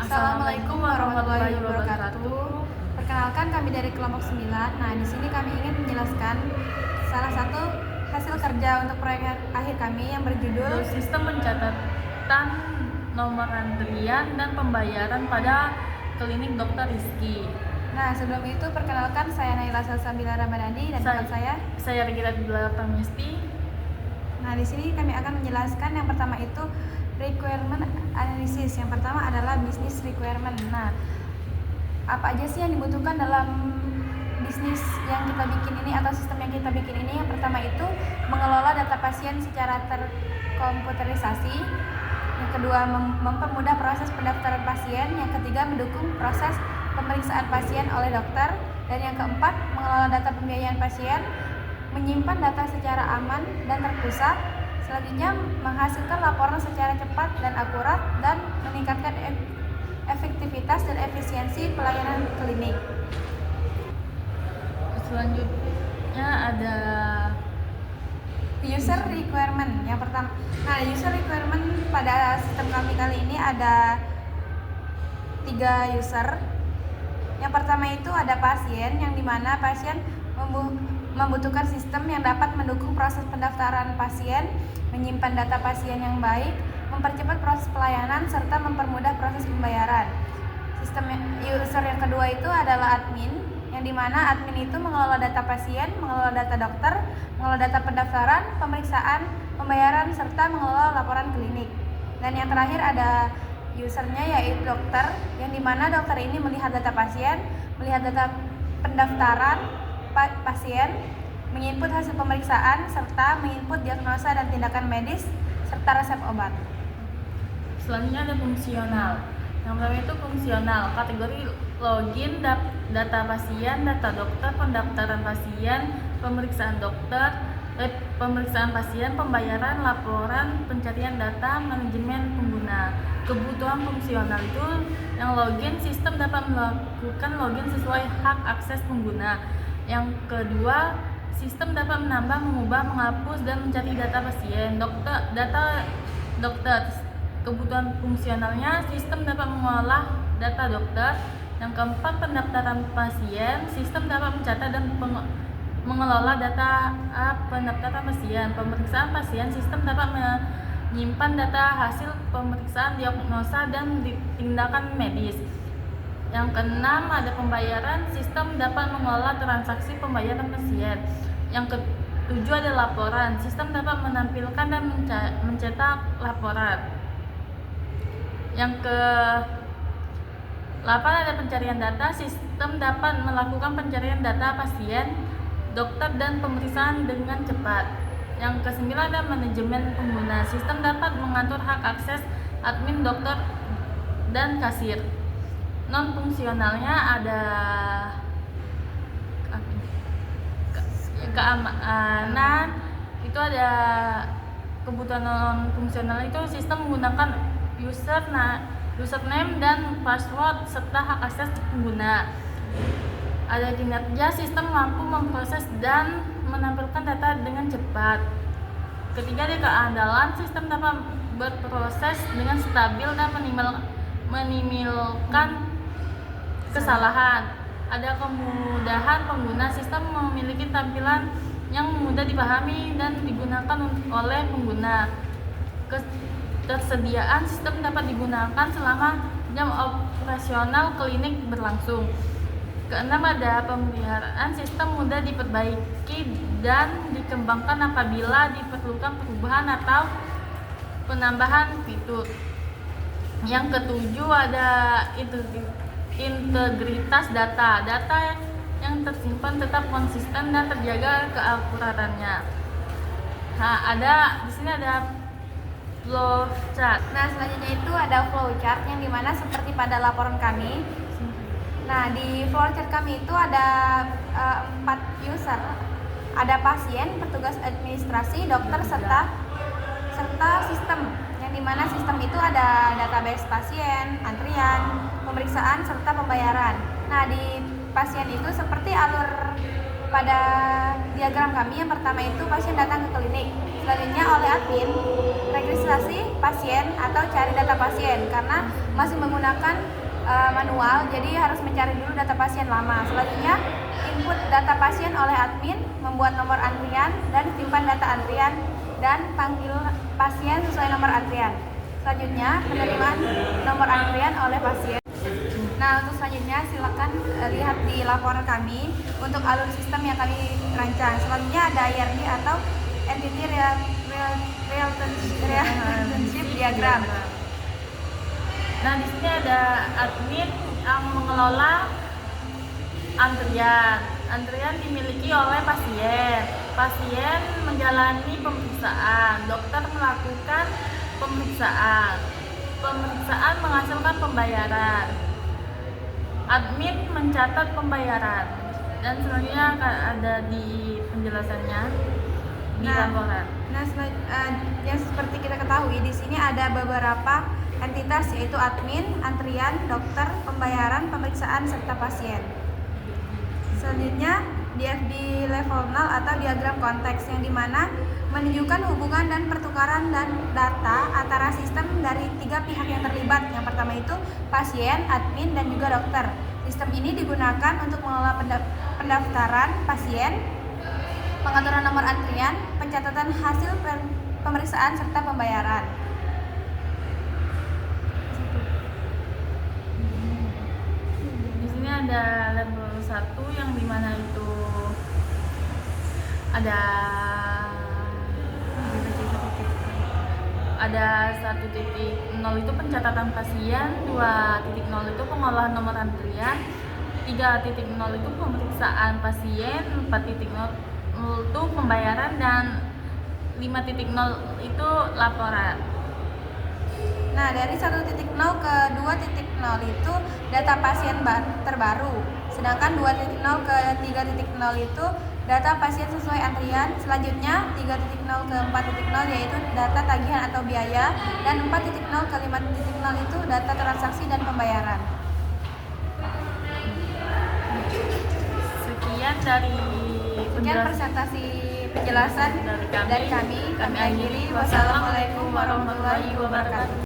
Assalamualaikum warahmatullahi wabarakatuh. Perkenalkan, kami dari kelompok 9. Nah, di sini kami ingin menjelaskan salah satu hasil kerja untuk proyek akhir kami yang berjudul Sistem pencatatan nomor antrian dan pembayaran pada klinik Dr. Rizky. Nah, sebelum itu perkenalkan, saya Naila Salsabila Ramadhani dan teman saya Regina Tamesti. Nah, di sini kami akan menjelaskan yang pertama itu requirement analysis. Yang pertama adalah business requirement. Nah, apa aja sih yang dibutuhkan dalam bisnis yang kita bikin ini atau sistem yang kita bikin ini? Yang pertama itu mengelola data pasien secara terkomputerisasi. Yang kedua, mempermudah proses pendaftaran pasien. Yang ketiga, mendukung proses pemeriksaan pasien oleh dokter. Dan yang keempat, mengelola data pembiayaan pasien, menyimpan data secara aman dan terpusat. Selanjutnya, menghasilkan laporan secara cepat dan akurat dan meningkatkan efektivitas dan efisiensi pelayanan klinik. Selanjutnya ada user requirement. Yang pertama, nah user requirement pada sistem kami kali ini ada 3 user. Yang pertama itu ada pasien, yang dimana pasien membutuhkan sistem yang dapat mendukung proses pendaftaran pasien, menyimpan data pasien yang baik, mempercepat proses pelayanan, serta mempermudah proses pembayaran. Sistem user yang kedua itu adalah admin, yang dimana admin itu mengelola data pasien, mengelola data dokter, mengelola data pendaftaran, pemeriksaan, pembayaran, serta mengelola laporan klinik. Dan yang terakhir ada usernya, yaitu dokter, yang dimana dokter ini melihat data pasien, melihat data pendaftaran pasien, menginput hasil pemeriksaan, serta menginput diagnosa dan tindakan medis, serta resep obat. Selanjutnya ada fungsional. Yang pertama itu fungsional, kategori login, data pasien, data dokter, pendaftaran pasien, pemeriksaan dokter, pemeriksaan pasien, pembayaran, laporan, pencarian data, manajemen pengguna. Kebutuhan fungsional itu yang login, sistem dapat melakukan login sesuai hak akses pengguna. Yang kedua, sistem dapat menambah, mengubah, menghapus, dan mencari data pasien. Data dokter. Kebutuhan fungsionalnya, sistem dapat mengolah data dokter. Yang keempat, pendaftaran pasien. Sistem dapat mencatat dan mengelola data pendaftaran pasien. Pemeriksaan pasien, sistem dapat menyimpan data hasil pemeriksaan, diagnosa, dan tindakan medis. Yang keenam, ada pembayaran, sistem dapat mengelola transaksi pembayaran pasien. Yang ketujuh, ada laporan, sistem dapat menampilkan dan mencetak laporan. Yang ke-8 ada pencarian data, sistem dapat melakukan pencarian data pasien, dokter, dan pemeriksaan dengan cepat. Yang ke-9 ada manajemen pengguna, sistem dapat mengatur hak akses admin, dokter, dan kasir. Non fungsionalnya ada keamanan, itu ada kebutuhan non fungsional itu sistem menggunakan username dan password serta hak akses pengguna. Ada kinerja, sistem mampu memproses dan menampilkan data dengan cepat. Ketiga, ada keandalan, sistem dapat berproses dengan stabil dan menimilkan kesalahan. Ada kemudahan pengguna, sistem memiliki tampilan yang mudah dipahami dan digunakan oleh pengguna. Ketersediaan, sistem dapat digunakan selama jam operasional klinik berlangsung. Keenam, ada pemeliharaan, sistem mudah diperbaiki dan dikembangkan apabila diperlukan perubahan atau penambahan fitur. Yang ketujuh, ada integritas data. Data yang tersimpan tetap konsisten dan terjaga keakuratannya. Nah, di sini ada flow chart. Nah, selanjutnya itu ada flow chart, yang dimana seperti pada laporan kami. Nah, di flow chart kami itu ada 4 user. Ada pasien, petugas administrasi, dokter, serta sistem. Yang dimana sistem itu ada database pasien, antrian, pemeriksaan, serta pembayaran. Nah, di pasien itu seperti alur pada diagram kami yang pertama itu pasien datang ke klinik. Selanjutnya oleh admin registrasi pasien atau cari data pasien karena masih menggunakan manual, jadi harus mencari dulu data pasien lama. Selanjutnya input data pasien oleh admin, membuat nomor antrian dan simpan data antrian dan panggil pasien sesuai nomor antrian. Selanjutnya penerimaan nomor antrian oleh pasien. Nah, untuk selanjutnya silakan lihat di laporan kami untuk alur sistem yang kami rancang. Selanjutnya ada IRD atau Entity Relationship Diagram. Nah, di sini ada admin yang mengelola antrian. Antrian dimiliki oleh pasien. Pasien menjalani pemeriksaan. Dokter melakukan pemeriksaan. Pemeriksaan menghasilkan pembayaran. Admin mencatat pembayaran. Dan selanjutnya akan ada di penjelasannya di laporan. Yang seperti kita ketahui di sini ada beberapa entitas yaitu admin, antrian, dokter, pembayaran, pemeriksaan serta pasien. Selanjutnya DFD level 0 atau diagram konteks yang dimana menunjukkan hubungan dan pertukaran dan data antara sistem dari tiga pihak yang terlibat. Yang pertama itu pasien, admin, dan juga dokter. Sistem ini digunakan untuk mengelola pendaftaran pasien, pengaturan nomor antrian, pencatatan hasil pemeriksaan serta pembayaran. Di sini ada level 1 yang dimana itu ada 1.0 itu pencatatan pasien, 2.0 itu pengolahan nomor antrian, 3.0 itu pemeriksaan pasien, 4.0 itu pembayaran, dan 5.0 itu laporan. Nah, dari 1.0 ke 2.0 itu data pasien terbaru. Sedangkan 2.0 ke 3.0 itu data pasien sesuai antrian. Selanjutnya 3.0 ke 4.0 yaitu data tagihan atau biaya, dan 4.0 ke 5.0 itu data transaksi dan pembayaran. Sekian presentasi penjelasan dari kami. Kami akhiri. Wassalamualaikum warahmatullahi wabarakatuh.